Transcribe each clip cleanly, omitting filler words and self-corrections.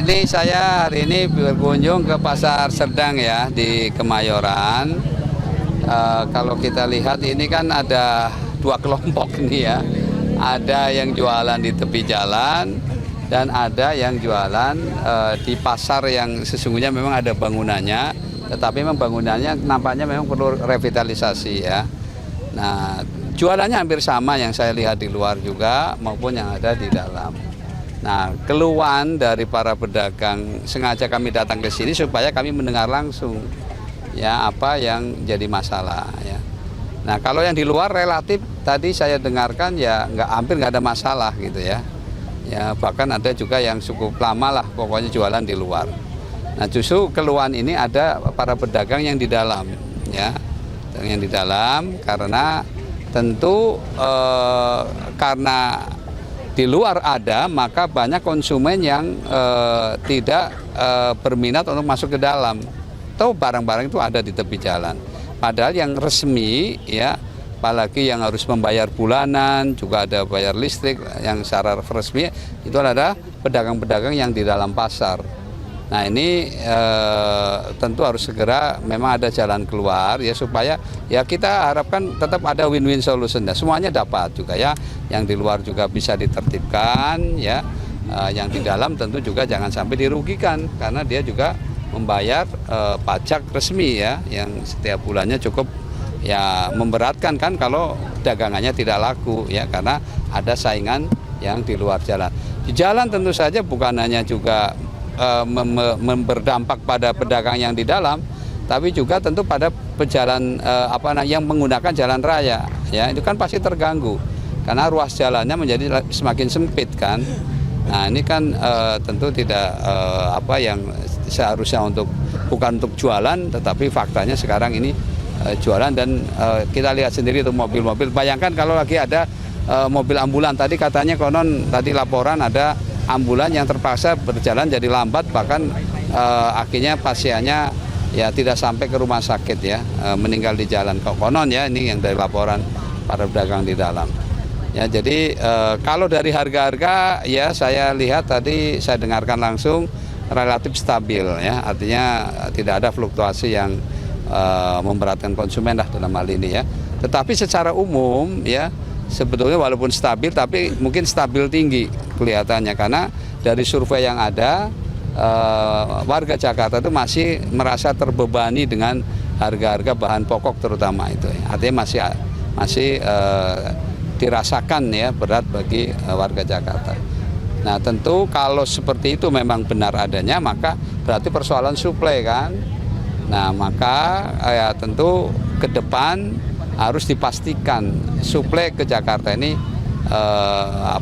ini saya hari ini berkunjung ke Pasar Serdang ya di Kemayoran. Kalau kita lihat ini kan ada dua kelompok nih ya. Ada yang jualan di tepi jalan dan ada yang jualan di pasar yang sesungguhnya memang ada bangunannya, tetapi memang bangunannya nampaknya memang perlu revitalisasi ya. Nah, jualannya hampir sama yang saya lihat di luar juga maupun yang ada di dalam. Nah, keluhan dari para pedagang sengaja kami datang ke sini supaya kami mendengar langsung ya apa yang jadi masalah ya. Nah, kalau yang di luar relatif tadi saya dengarkan ya hampir nggak ada masalah gitu ya. Ya bahkan ada juga yang cukup lama lah pokoknya jualan di luar. Nah, justru keluhan ini ada para pedagang yang di dalam ya, yang di dalam karena tentu karena di luar ada, maka banyak konsumen yang tidak berminat untuk masuk ke dalam. Tahu barang-barang itu ada di tepi jalan. Padahal yang resmi ya, apalagi yang harus membayar bulanan, juga ada bayar listrik yang secara resmi itu ada pedagang-pedagang yang di dalam pasar. Nah ini tentu harus segera memang ada jalan keluar ya supaya ya kita harapkan tetap ada win-win solution ya. Semuanya dapat juga ya, yang di luar juga bisa ditertibkan ya, yang di dalam tentu juga jangan sampai dirugikan karena dia juga membayar pajak resmi ya, yang setiap bulannya cukup ya memberatkan kan kalau dagangannya tidak laku ya karena ada saingan yang di luar jalan. Di jalan tentu saja bukan hanya juga berdampak pada pedagang yang di dalam, tapi juga tentu pada pejalan yang menggunakan jalan raya ya, itu kan pasti terganggu karena ruas jalannya menjadi semakin sempit kan. Nah ini kan tentu tidak yang seharusnya bukan untuk jualan, tetapi faktanya sekarang ini jualan dan kita lihat sendiri itu mobil-mobil. Bayangkan kalau lagi ada mobil ambulan, tadi katanya konon tadi laporan ada ambulan yang terpaksa berjalan jadi lambat, bahkan akhirnya pasiennya ya tidak sampai ke rumah sakit ya, meninggal di jalan. Konon ya, ini yang dari laporan para pedagang di dalam. Ya jadi kalau dari harga-harga ya saya lihat tadi saya dengarkan langsung relatif stabil ya, artinya tidak ada fluktuasi yang memberatkan konsumen lah dalam hal ini ya. Tetapi secara umum ya sebetulnya walaupun stabil tapi mungkin stabil tinggi kelihatannya karena dari survei yang ada warga Jakarta itu masih merasa terbebani dengan harga-harga bahan pokok terutama itu ya. Artinya masih dirasakan ya berat bagi warga Jakarta. Nah tentu kalau seperti itu memang benar adanya maka berarti persoalan suplai kan. Nah maka ya tentu ke depan harus dipastikan suplai ke Jakarta ini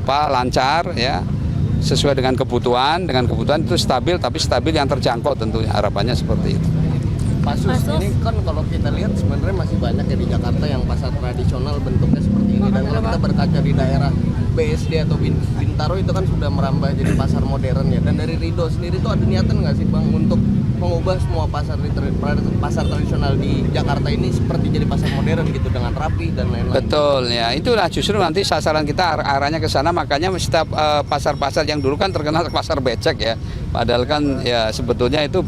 lancar ya, sesuai dengan kebutuhan itu stabil, tapi stabil yang terjangkau tentunya, harapannya seperti itu. Pak Sus, ini kan kalau kita lihat sebenarnya masih banyak ya di Jakarta yang pasar tradisional bentuknya seperti ini, dan kalau kita berkaca di daerah BSD atau Bintaro itu kan sudah merambah jadi pasar modern ya. Dan dari Ridho sendiri itu ada niatan nggak sih Bang untuk mengubah semua pasar tradisional di Jakarta ini seperti jadi pasar modern gitu dengan rapi dan lain-lain? Betul ya, itulah justru nanti sasaran kita arahnya ke sana, makanya setiap pasar-pasar yang dulu kan terkenal pasar becek ya, padahal kan ya sebetulnya itu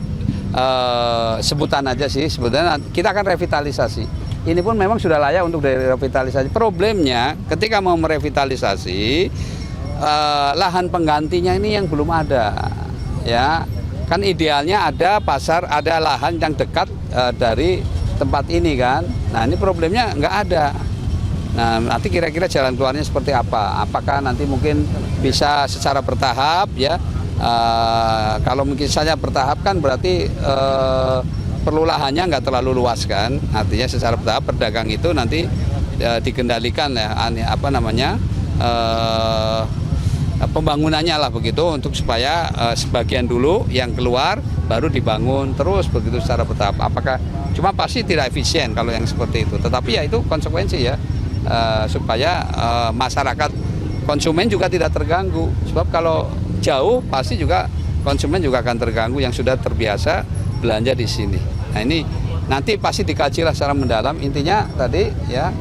sebutan aja sih, sebetulnya kita akan revitalisasi. Ini pun memang sudah layak untuk direvitalisasi. Problemnya ketika mau merevitalisasi lahan penggantinya ini yang belum ada ya. Kan idealnya ada pasar, ada lahan yang dekat dari tempat ini kan. Nah ini problemnya nggak ada. Nah nanti kira-kira jalan keluarnya seperti apa? Apakah nanti mungkin bisa secara bertahap ya? Kalau mungkin saja bertahap kan berarti perlu lahannya nggak terlalu luas kan. Artinya secara bertahap pedagang itu nanti dikendalikan ya pembangunannya lah begitu, untuk supaya sebagian dulu yang keluar baru dibangun terus begitu secara bertahap. Apakah cuma pasti tidak efisien kalau yang seperti itu, tetapi ya itu konsekuensi ya, supaya masyarakat konsumen juga tidak terganggu, sebab kalau jauh pasti juga konsumen juga akan terganggu yang sudah terbiasa belanja di sini. Nah ini nanti pasti dikaji lah secara mendalam. Intinya tadi ya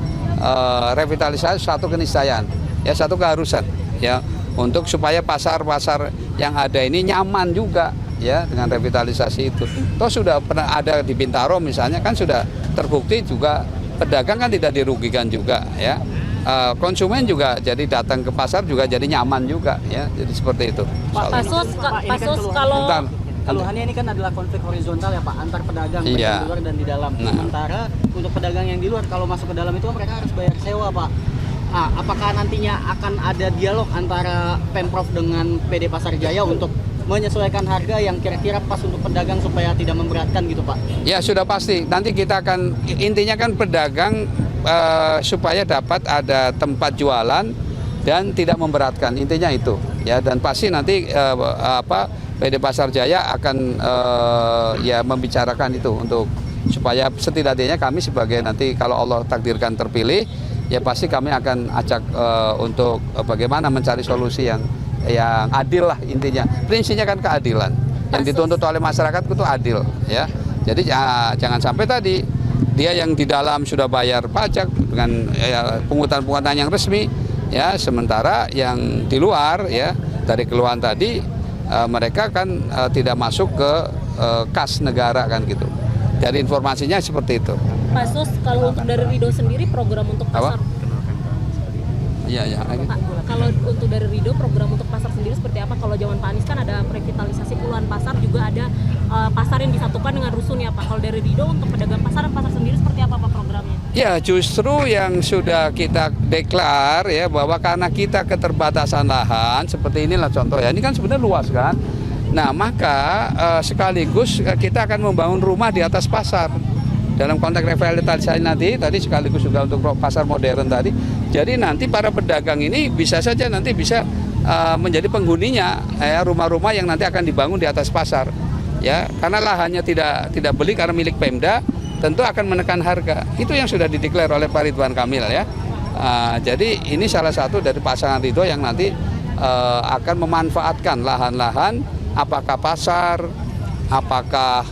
revitalisasi satu keniscayaan ya, satu keharusan ya, untuk supaya pasar-pasar yang ada ini nyaman juga ya dengan revitalisasi itu. Toh sudah pernah ada di Bintaro misalnya kan sudah terbukti juga pedagang kan tidak dirugikan juga ya. Konsumen juga jadi datang ke pasar juga jadi nyaman juga ya. Jadi seperti itu. Pak Sos, kalau keluhannya ini kan adalah konflik horizontal ya Pak, antar pedagang baik Iya. di luar dan di dalam. Nah. Sementara untuk pedagang yang di luar kalau masuk ke dalam itu mereka harus bayar sewa Pak. Apakah nantinya akan ada dialog antara Pemprov dengan PD Pasar Jaya untuk menyesuaikan harga yang kira-kira pas untuk pedagang supaya tidak memberatkan gitu Pak? Ya sudah pasti. Nanti kita akan intinya kan pedagang supaya dapat ada tempat jualan dan tidak memberatkan. Intinya itu ya, dan pasti nanti PD Pasar Jaya akan ya membicarakan itu untuk supaya setidaknya kami sebagai nanti kalau Allah takdirkan terpilih ya pasti kami akan ajak untuk bagaimana mencari solusi yang adil lah intinya. Prinsipnya kan keadilan. Yang dituntut oleh masyarakat itu adil ya. Jadi jangan sampai tadi dia yang di dalam sudah bayar pajak dengan pungutan-pungutan yang resmi ya, sementara yang di luar ya dari keluhan tadi mereka kan tidak masuk ke kas negara kan gitu. Dari informasinya seperti itu. Pak Sos, kalau untuk dari Rido sendiri program untuk pasar. Iya. Pak, kalau untuk dari Rido program untuk pasar sendiri seperti apa? Kalau zaman Pak Anies kan ada revitalisasi puluhan pasar, juga ada pasar yang disatukan dengan rusun ya Pak. Kalau dari Rido untuk pedagang pasar dan pasar sendiri seperti apa Pak programnya? Ya justru yang sudah kita deklar ya bahwa karena kita keterbatasan lahan seperti inilah contoh ya, ini kan sebenarnya luas kan. Nah maka sekaligus kita akan membangun rumah di atas pasar. Dalam konteks revitalisasi nanti tadi sekaligus juga untuk pasar modern tadi. Jadi nanti para pedagang ini bisa saja nanti bisa menjadi penghuninya rumah-rumah yang nanti akan dibangun di atas pasar. Ya, karena lahannya tidak beli karena milik Pemda, tentu akan menekan harga. Itu yang sudah dideklar oleh Pak Ridwan Kamil ya. Jadi ini salah satu dari pasangan Ridho yang nanti akan memanfaatkan lahan-lahan, apakah pasar, apakah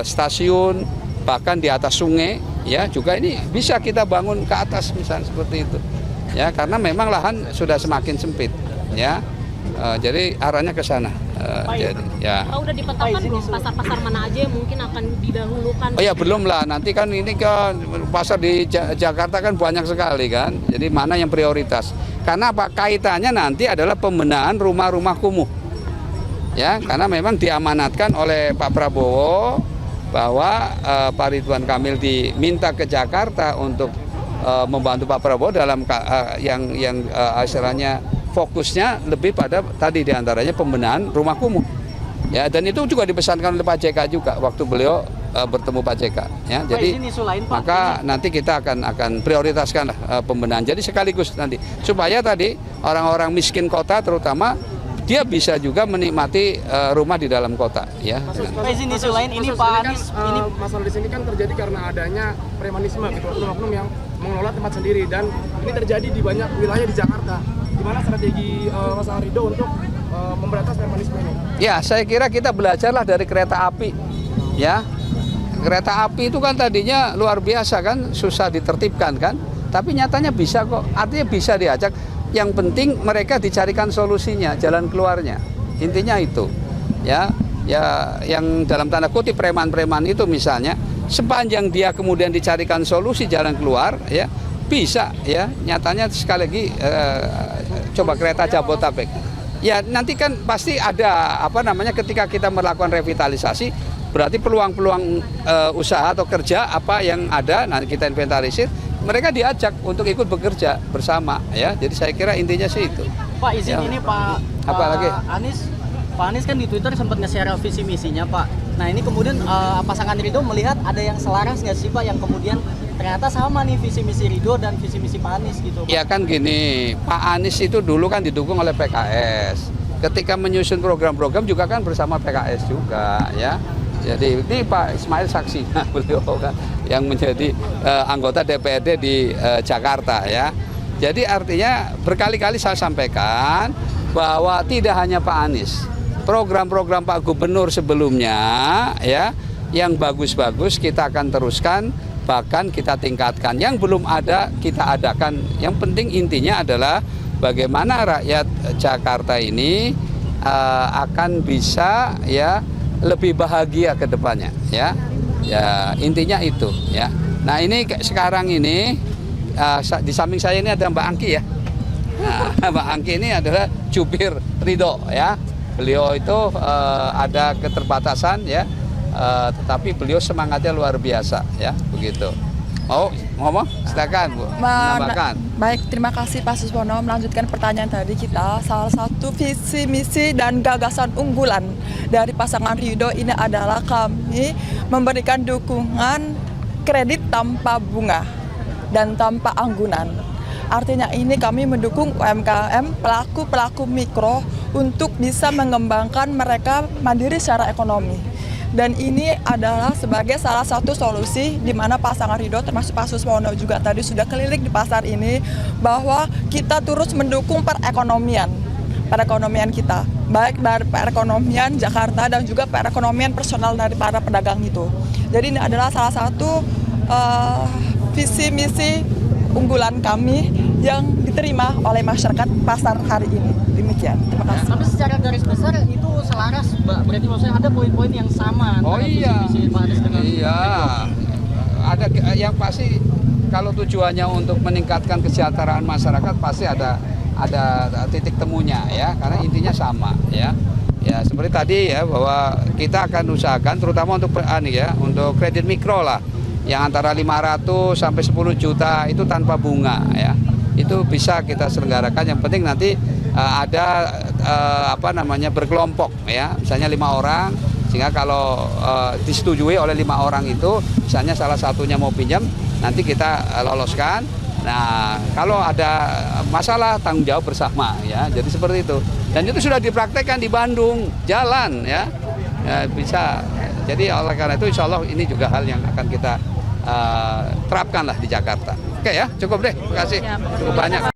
stasiun, bahkan di atas sungai ya juga ini bisa kita bangun ke atas misalnya seperti itu ya, karena memang lahan sudah semakin sempit ya. Jadi arahnya ke sana. Jadi ya. Udah dipetakan belum pasar-pasar mana aja yang mungkin akan didahulukan? Oh ya belum lah, nanti kan ini kan pasar di Jakarta kan banyak sekali kan. Jadi mana yang prioritas? Karena apa, kaitannya nanti adalah pembenahan rumah-rumah kumuh. Ya, karena memang diamanatkan oleh Pak Prabowo bahwa Pak Ridwan Kamil diminta ke Jakarta untuk membantu Pak Prabowo dalam yang istilahnya fokusnya lebih pada tadi diantaranya pembenahan rumah kumuh. Ya, dan itu juga dipesankan oleh Pak JK juga waktu beliau bertemu Pak JK. Ya, jadi maka nanti kita akan prioritaskan pembenahan. Jadi sekaligus nanti supaya tadi orang-orang miskin kota terutama dia bisa juga menikmati rumah di dalam kota. Ya. Pak izin isu lain ini Pak Anies. Ini masalah di sini kan terjadi karena adanya premanisme gitu, oknum-oknum yang mengelola tempat sendiri, dan ini terjadi di banyak wilayah di Jakarta. Gimana strategi Mas Ridho untuk memberantas premanisme ini? Ya, saya kira kita belajarlah dari kereta api. Ya, kereta api itu kan tadinya luar biasa kan, susah ditertibkan kan, tapi nyatanya bisa kok. Artinya bisa diajak. Yang penting mereka dicarikan solusinya, jalan keluarnya. Intinya itu. Ya, yang dalam tanda kutip preman-preman itu misalnya, sepanjang dia kemudian dicarikan solusi jalan keluar, ya bisa ya. Nyatanya sekali lagi coba kereta Jabodetabek. Ya nanti kan pasti ada ketika kita melakukan revitalisasi, berarti peluang-peluang usaha atau kerja apa yang ada nanti kita inventarisir, mereka diajak untuk ikut bekerja bersama ya. Jadi saya kira intinya sih itu. Pak izin ya. Ini Pak Anies kan di Twitter sempat nge-share visi misinya Pak. Nah ini kemudian pasangan Ridho melihat ada yang selaras nggak sih Pak, yang kemudian ternyata sama nih visi misi Ridho dan visi misi Pak Anies gitu Pak. Ya kan gini, Pak Anies itu dulu kan didukung oleh PKS. Ketika menyusun program-program juga kan bersama PKS juga ya. Jadi ini Pak Ismail saksinya beliau kan yang menjadi anggota DPRD di Jakarta ya. Jadi artinya berkali-kali saya sampaikan bahwa tidak hanya Pak Anies, program-program Pak Gubernur sebelumnya ya yang bagus-bagus kita akan teruskan, bahkan kita tingkatkan. Yang belum ada kita adakan. Yang penting intinya adalah bagaimana rakyat Jakarta ini akan bisa ya lebih bahagia ke depannya ya. Ya, intinya itu ya. Nah, ini sekarang ini di samping saya ini ada Mbak Angki ya. Nah, Mbak Angki ini adalah jubir Ridho ya. Beliau itu ada keterbatasan ya, tetapi beliau semangatnya luar biasa ya, begitu. Mau ngomong? Silakan Bu. Menambahkan. Baik, terima kasih Pak Suswono. Melanjutkan pertanyaan tadi kita, salah satu visi, misi, dan gagasan unggulan dari pasangan Ridho ini adalah kami memberikan dukungan kredit tanpa bunga dan tanpa anggunan. Artinya ini kami mendukung UMKM, pelaku-pelaku mikro untuk bisa mengembangkan mereka mandiri secara ekonomi. Dan ini adalah sebagai salah satu solusi di mana pasangan Ridho termasuk Pak Suswono juga tadi sudah keliling di pasar ini, bahwa kita terus mendukung perekonomian kita, baik dari perekonomian Jakarta dan juga perekonomian personal dari para pedagang itu. Jadi ini adalah salah satu visi misi unggulan kami yang diterima oleh masyarakat pasar hari ini. Demikian, terima kasih. Tapi secara garis besar itu selaras, Mbak. Berarti maksudnya ada poin-poin yang sama antara visi Pak Anies dengan ada yang pasti kalau tujuannya untuk meningkatkan kesejahteraan masyarakat pasti ada titik temunya ya, karena intinya sama ya. Ya seperti tadi ya, bahwa kita akan usahakan terutama untuk untuk kredit mikro lah, yang antara 500 sampai 10 juta itu tanpa bunga ya. Itu bisa kita selenggarakan, yang penting nanti ada berkelompok ya, misalnya 5 orang, sehingga kalau disetujui oleh 5 orang itu, misalnya salah satunya mau pinjam, nanti kita loloskan. Nah, kalau ada masalah tanggung jawab bersama ya, jadi seperti itu. Dan itu sudah dipraktekkan di Bandung, jalan ya, bisa. Jadi oleh karena itu insya Allah ini juga hal yang akan kita terapkan lah di Jakarta. Oke ya, cukup deh, terima kasih. Cukup banyak.